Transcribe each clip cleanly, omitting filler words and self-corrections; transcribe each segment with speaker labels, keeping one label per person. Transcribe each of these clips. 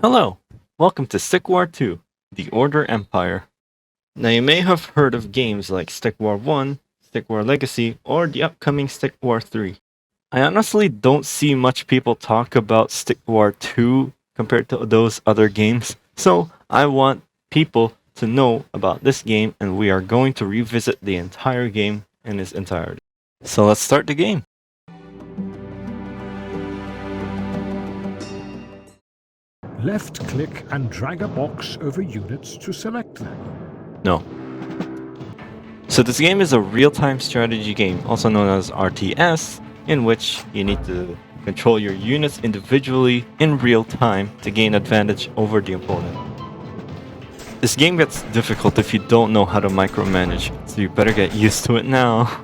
Speaker 1: Hello, welcome to Stick War 2, The Order Empire. Now you may have heard of games like Stick War 1, Stick War Legacy, or the upcoming Stick War 3. I honestly don't see much people talk about Stick War 2 compared to those other games, so I want people to know about this game and we are going to revisit the entire game in its entirety. So let's start the game.
Speaker 2: Left-click and drag a box over units to select them.
Speaker 1: No. So this game is a real-time strategy game, also known as RTS, in which you need to control your units individually in real time to gain advantage over the opponent. This game gets difficult if you don't know how to micromanage, so you better get used to it now.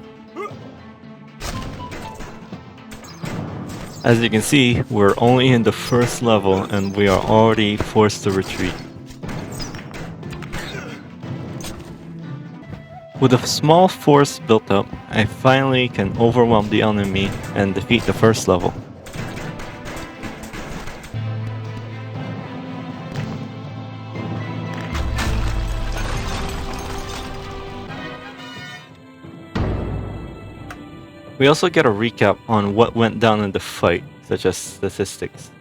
Speaker 1: As you can see, we're only in the first level and we are already forced to retreat. With a small force built up, I finally can overwhelm the enemy and defeat the first level. We also get a recap on what went down in the fight, such as statistics.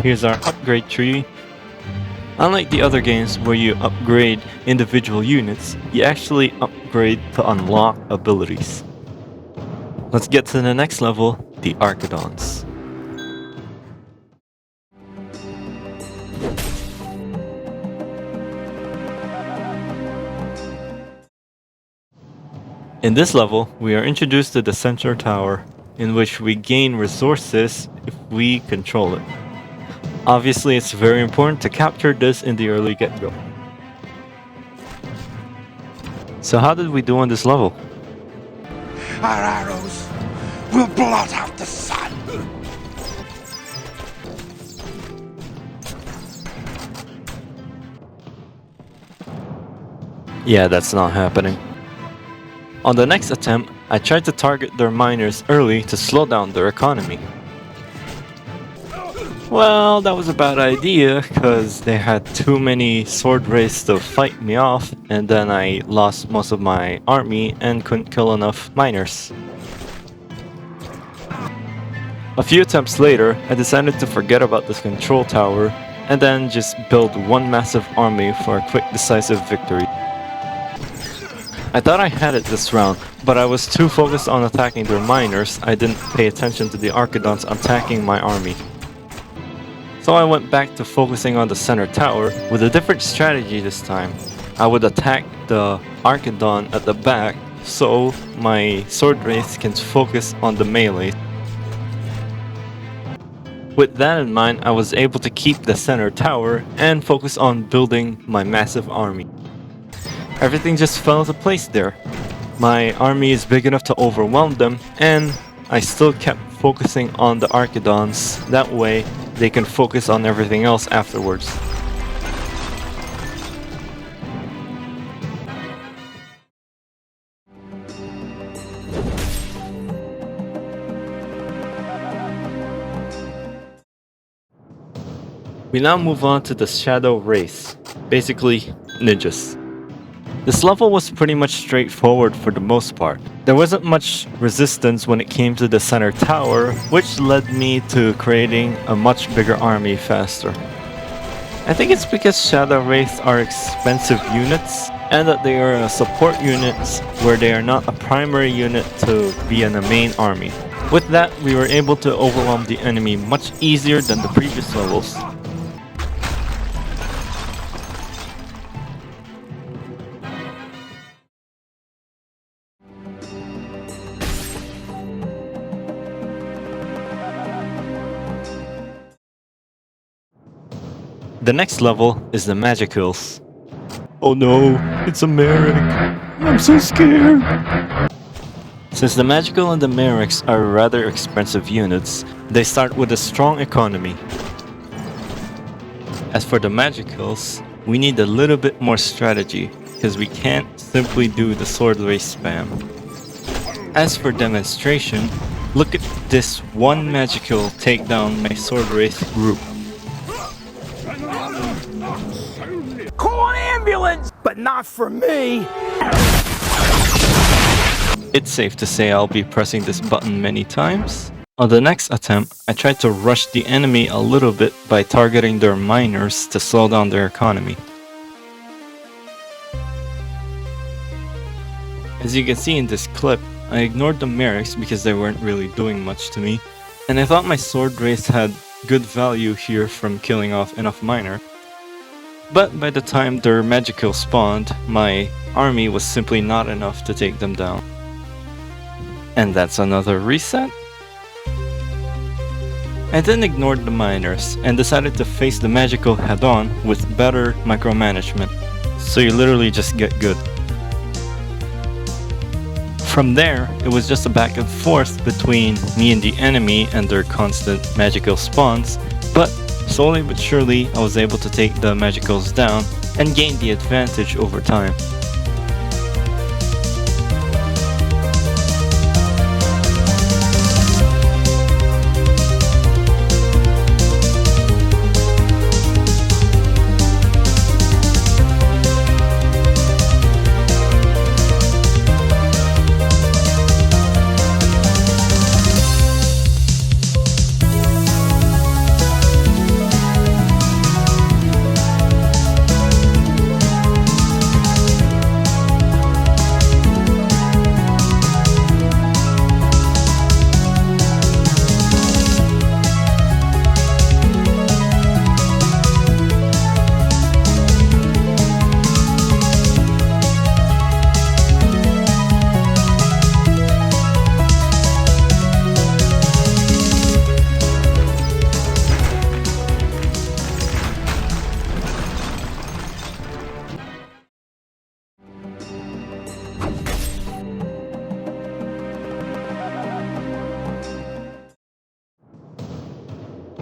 Speaker 1: Here's our upgrade tree. Unlike the other games where you upgrade individual units, you actually upgrade to unlock abilities. Let's get to the next level, the arkadons. In this level, we are introduced to the center tower, in which we gain resources if we control it. Obviously, it's very important to capture this in the early get-go. So how did we do on this level?
Speaker 3: Our arrows will blot out the sun.
Speaker 1: Yeah, that's not happening. On the next attempt, I tried to target their miners early to slow down their economy. Well, that was a bad idea, because they had too many sword wraiths to fight me off, and then I lost most of my army and couldn't kill enough miners. A few attempts later, I decided to forget about this control tower, and then just build one massive army for a quick decisive victory. I thought I had it this round, but I was too focused on attacking their miners, I didn't pay attention to the arkadons attacking my army. So I went back to focusing on the center tower with a different strategy this time. I would attack the arkadon at the back so my sword wraiths can focus on the melee. With that in mind, I was able to keep the center tower and focus on building my massive army. Everything just fell into place there. My army is big enough to overwhelm them, and I still kept focusing on the arkadons. That way, they can focus on everything else afterwards. We now move on to the shadow wraiths, basically ninjas. This level was pretty much straightforward for the most part. There wasn't much resistance when it came to the center tower, which led me to creating a much bigger army faster. I think it's because Shadow Wraiths are expensive units, and that they are support units where they are not a primary unit to be in the main army. With that, we were able to overwhelm the enemy much easier than the previous levels. The next level is the magicals. Oh no, it's a Merrick. I'm so scared. Since the magical and the Merricks are rather expensive units, they start with a strong economy. As for the magicals, we need a little bit more strategy, because we can't simply do the sword wraith spam. As for demonstration, Look at this one magical take down my sword wraith group.
Speaker 4: Call an ambulance! But not for me!
Speaker 1: It's safe to say I'll be pressing this button many times. On the next attempt, I tried to rush the enemy a little bit by targeting their miners to slow down their economy. As you can see in this clip, I ignored the mercs because they weren't really doing much to me, and I thought my sword wraiths had good value here from killing off enough miner. But by the time their magical spawned, my army was simply not enough to take them down. And that's another reset? I then ignored the miners and decided to face the magical head-on with better micromanagement, so you literally just get good. From there, it was just a back and forth between me and the enemy and their constant magical spawns, but slowly but surely I was able to take the magicals down and gain the advantage over time.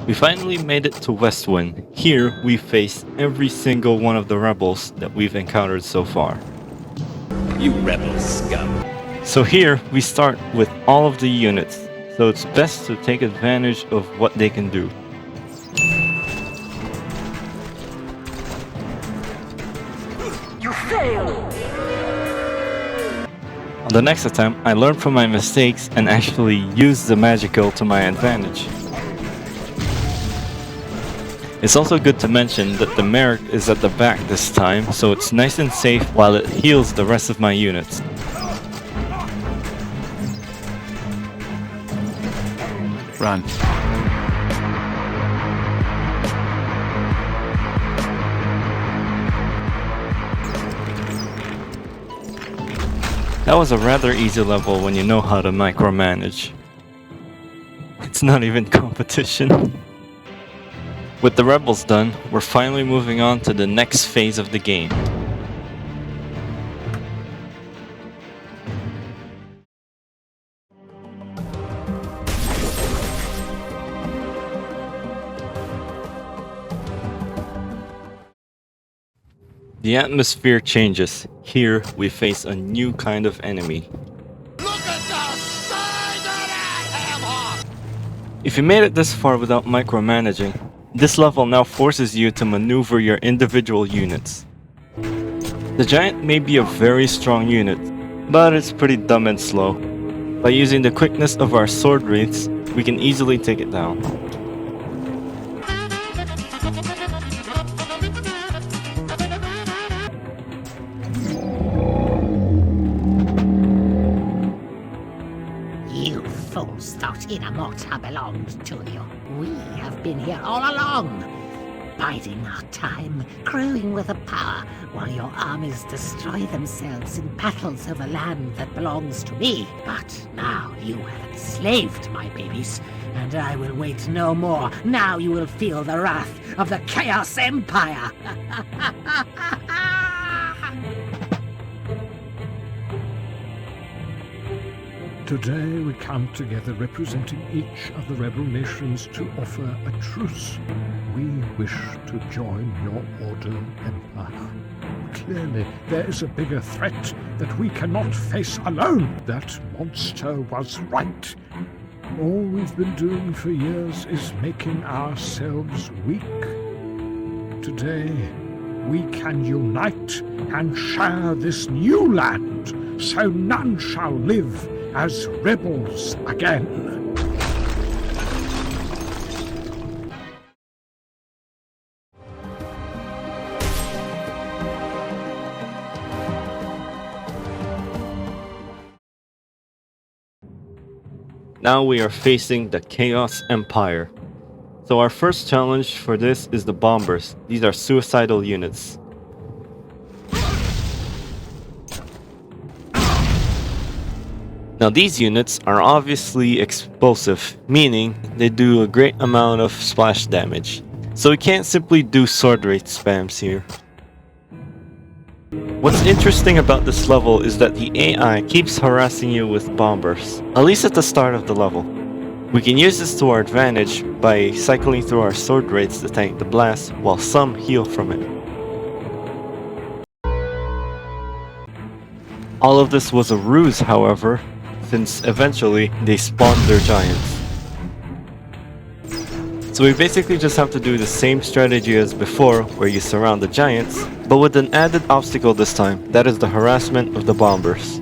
Speaker 1: We finally made it to Westwind. Here, we face every single one of the rebels that we've encountered so far.
Speaker 5: You rebel scum.
Speaker 1: So here, we start with all of the units, so it's best to take advantage of what they can do.
Speaker 4: You failed!
Speaker 1: On the next attempt, I learned from my mistakes and actually used the magical to my advantage. It's also good to mention that the Merc is at the back this time, so it's nice and safe while it heals the rest of my units.
Speaker 5: Run.
Speaker 1: That was a rather easy level when you know how to micromanage. It's not even competition. With the rebels done, we're finally moving on to the next phase of the game. The atmosphere changes. Here, we face a new kind of enemy.
Speaker 3: Look at the size of that hammer!
Speaker 1: If you made it this far without micromanaging, this level now forces you to maneuver your individual units. The giant may be a very strong unit, but it's pretty dumb and slow. By using the quickness of our sword wraiths, we can easily take it down.
Speaker 6: You fools thought Inamota belonged to you. We have been here all along, biding our time, crowing with the power, while your armies destroy themselves in battles over land that belongs to me. But now you have enslaved my babies, and I will wait no more. Now you will feel the wrath of the Chaos Empire.
Speaker 2: Today we come together representing each of the rebel nations to offer a truce. We wish to join your order empire. Clearly, there is a bigger threat that we cannot face alone. That monster was right. All we've been doing for years is making ourselves weak. Today, we can unite and share this new land, so none shall live as rebels again.
Speaker 1: Now we are facing the Chaos Empire. So our first challenge for this is the bombers. These are suicidal units. Now these units are obviously explosive, meaning they do a great amount of splash damage. So we can't simply do sword rate spams here. What's interesting about this level is that the AI keeps harassing you with bombers, at least at the start of the level. We can use this to our advantage by cycling through our sword raids to tank the blast while some heal from it. All of this was a ruse, however, since eventually they spawned their giants. So we basically just have to do the same strategy as before, where you surround the giants, but with an added obstacle this time, that is the harassment of the bombers.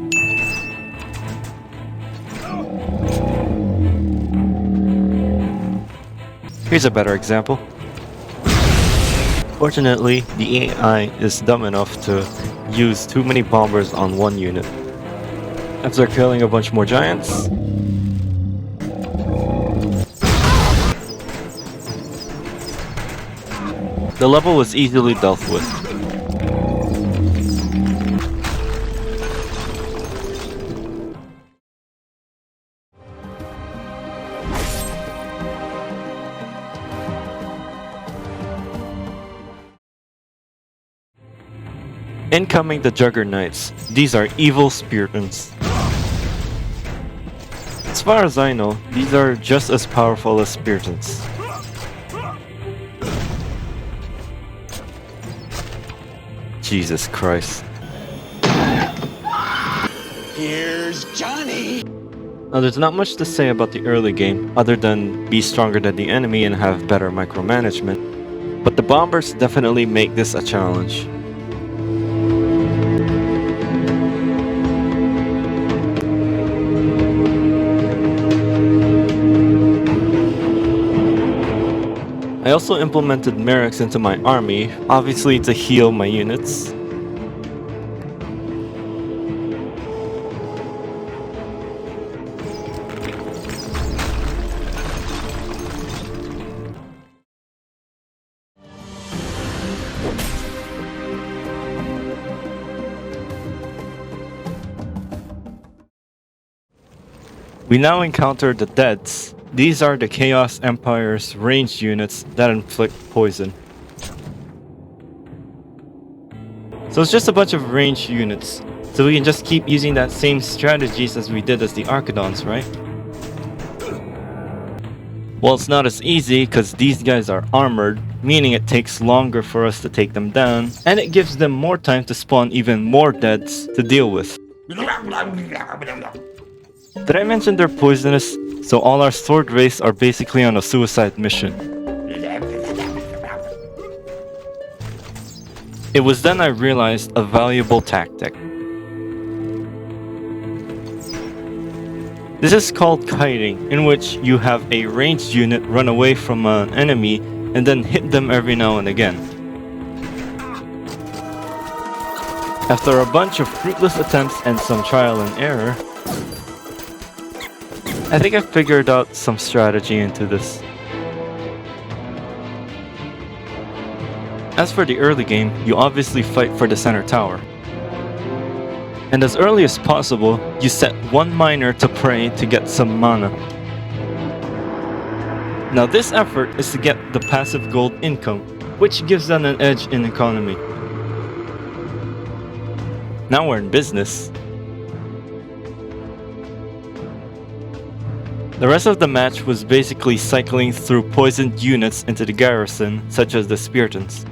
Speaker 1: Here's a better example. Fortunately, the AI is dumb enough to use too many bombers on one unit. After killing a bunch more giants, the level was easily dealt with. Incoming the Juggernauts. These are evil Spiritans. As far as I know, these are just as powerful as Spiritans. Jesus Christ.
Speaker 5: Here's Johnny!
Speaker 1: Now there's not much to say about the early game, other than be stronger than the enemy and have better micromanagement. But the bombers definitely make this a challenge. I also implemented mercs into my army, obviously to heal my units. We now encounter the Deads. These are the Chaos Empire's ranged units that inflict poison. So it's just a bunch of ranged units. So we can just keep using that same strategies as we did as the arkadons, right? Well, it's not as easy because these guys are armored, meaning it takes longer for us to take them down, and it gives them more time to spawn even more deads to deal with. Did I mention they're poisonous? So all our sword wraiths are basically on a suicide mission. It was then I realized a valuable tactic. This is called kiting, in which you have a ranged unit run away from an enemy and then hit them every now and again. After a bunch of fruitless attempts and some trial and error, I think I figured out some strategy into this. As for the early game, you obviously fight for the center tower. And as early as possible, you set one miner to pray to get some mana. Now this effort is to get the passive gold income, which gives them an edge in economy. Now we're in business. The rest of the match was basically cycling through poisoned units into the garrison, such as the Spiritans.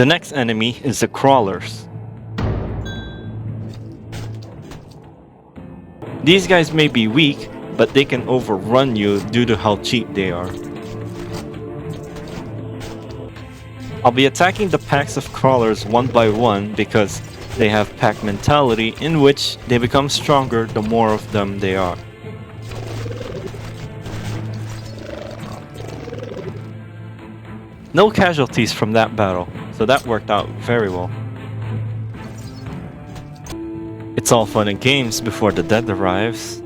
Speaker 1: The next enemy is the crawlers. These guys may be weak, but they can overrun you due to how cheap they are. I'll be attacking the packs of crawlers one by one because they have pack mentality in which they become stronger the more of them they are. No casualties from that battle, so that worked out very well. It's all fun and games before the death arrives.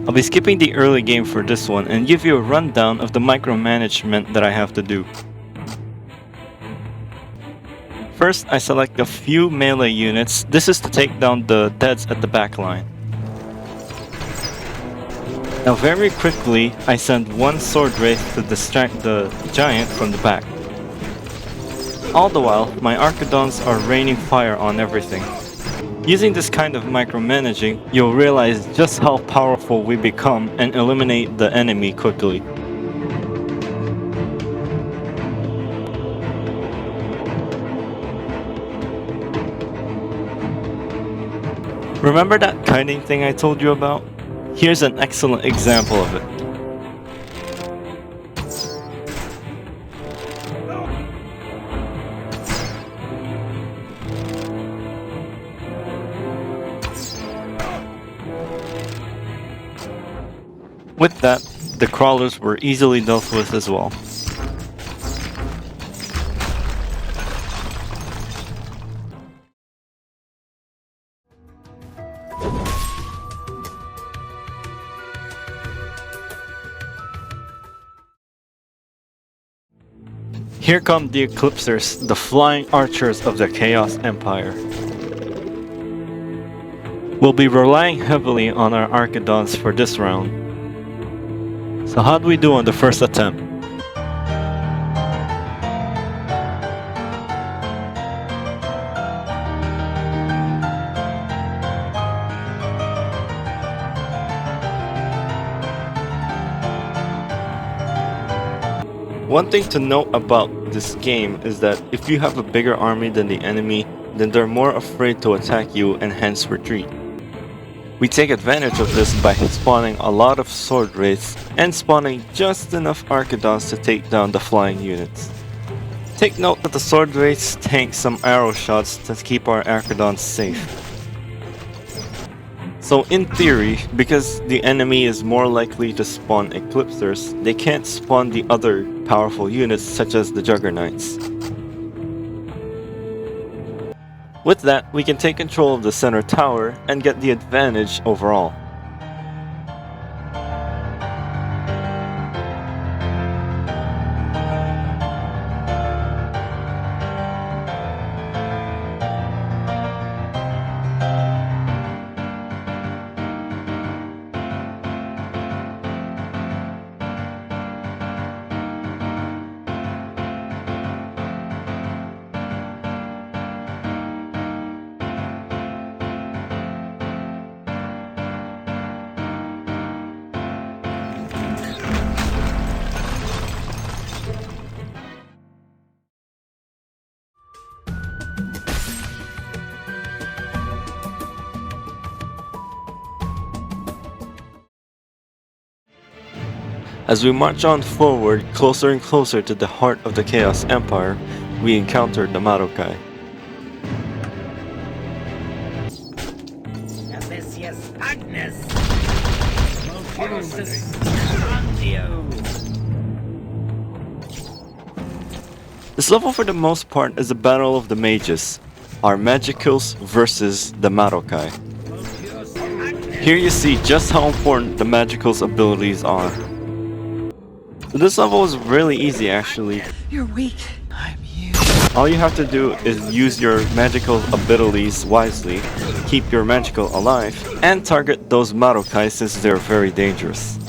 Speaker 1: I'll be skipping the early game for this one and give you a rundown of the micromanagement that I have to do. First, I select a few melee units. This is to take down the deads at the back line. Now very quickly, I send one sword wraith to distract the giant from the back. All the while, my arkadons are raining fire on everything. Using this kind of micromanaging, you'll realize just how powerful we become and eliminate the enemy quickly. Remember that kiting thing I told you about? Here's an excellent example of it. With that, the crawlers were easily dealt with as well. Here come the Eclipsers, the flying archers of the Chaos Empire. We'll be relying heavily on our arkadons for this round. So how'd we do on the first attempt? One thing to note about this game is that if you have a bigger army than the enemy, then they're more afraid to attack you and hence retreat. We take advantage of this by spawning a lot of sword wraiths and spawning just enough arkadons to take down the flying units. Take note that the sword wraiths tank some arrow shots to keep our arkadons safe. So in theory, because the enemy is more likely to spawn Eclipsers, they can't spawn the other powerful units such as the Juggernauts. With that, we can take control of the center tower and get the advantage overall. As we march on forward, closer and closer to the heart of the Chaos Empire, we encounter the Madokai. This level for the most part is a battle of the mages, our magicals versus the Madokai. Here you see just how important the magicals abilities are. So this level is really easy actually.
Speaker 5: You're weak. I'm you.
Speaker 1: All you have to do is use your magical abilities wisely, keep your magical alive, and target those Madokai since they're very dangerous.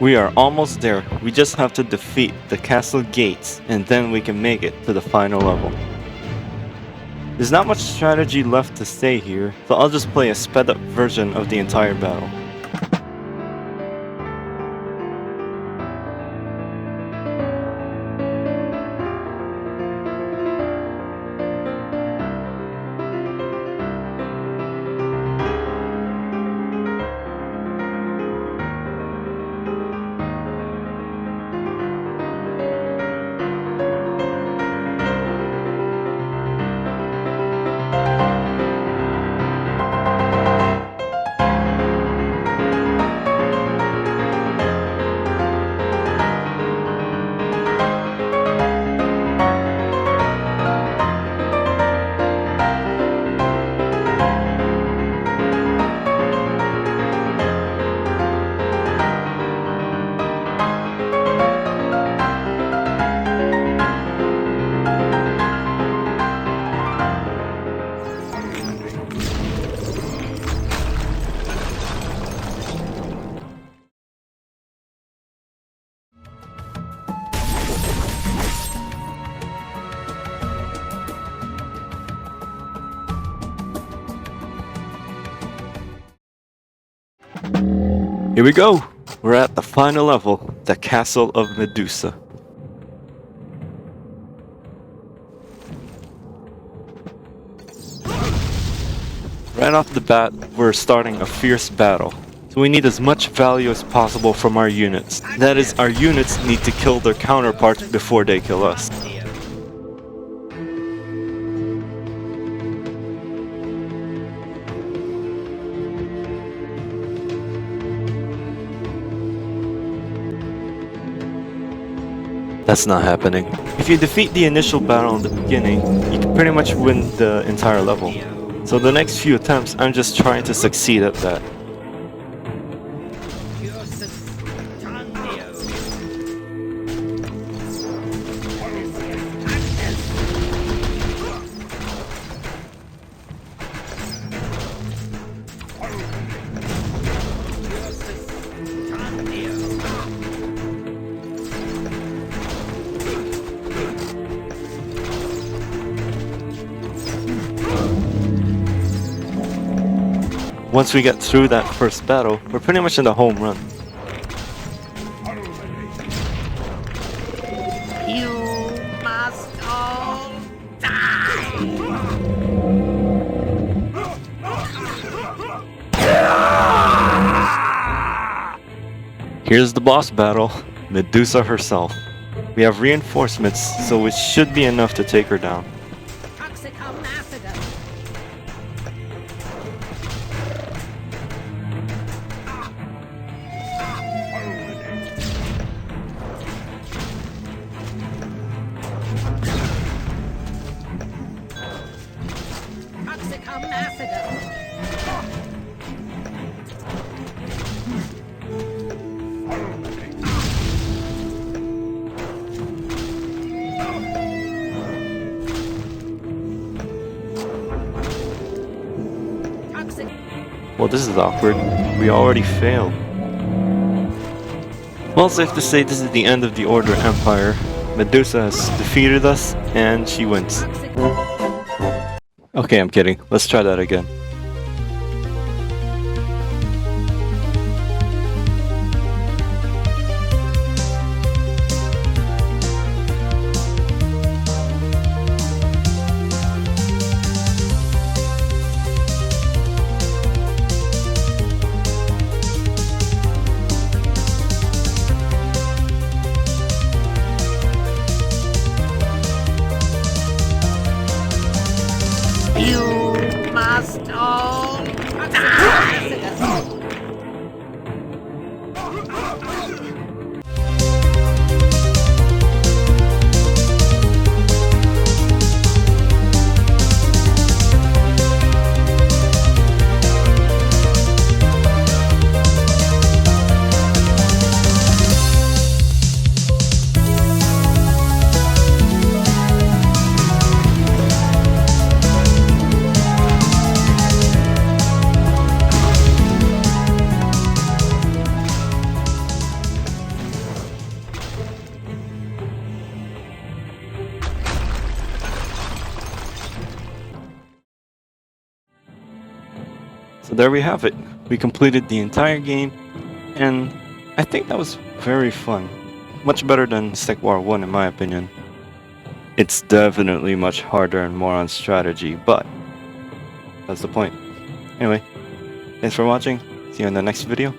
Speaker 1: We are almost there. We just have to defeat the castle gates and then we can make it to the final level. There's not much strategy left to stay here, so I'll just play a sped up version of the entire battle. Here we go! We're at the final level, the Castle of Medusa. Right off the bat, we're starting a fierce battle. So we need as much value as possible from our units. That is, our units need to kill their counterparts before they kill us. That's not happening. If you defeat the initial battle in the beginning, you can pretty much win the entire level. So the next few attempts, I'm just trying to succeed at that. Once we get through that first battle, we're pretty much in the home run.
Speaker 6: You must all die!
Speaker 1: Here's the boss battle, Medusa herself. We have reinforcements, so it should be enough to take her down. Well, this is awkward. We already failed. Well, safe to say this is the end of the Order Empire. Medusa has defeated us, and she wins. Okay, I'm kidding. Let's try that again.
Speaker 6: You must all die!
Speaker 1: So there we have it. We completed the entire game, and I think that was very fun. Much better than Sec War 1 in my opinion. It's definitely much harder and more on strategy, but that's the point. Anyway, thanks for watching. See you in the next video.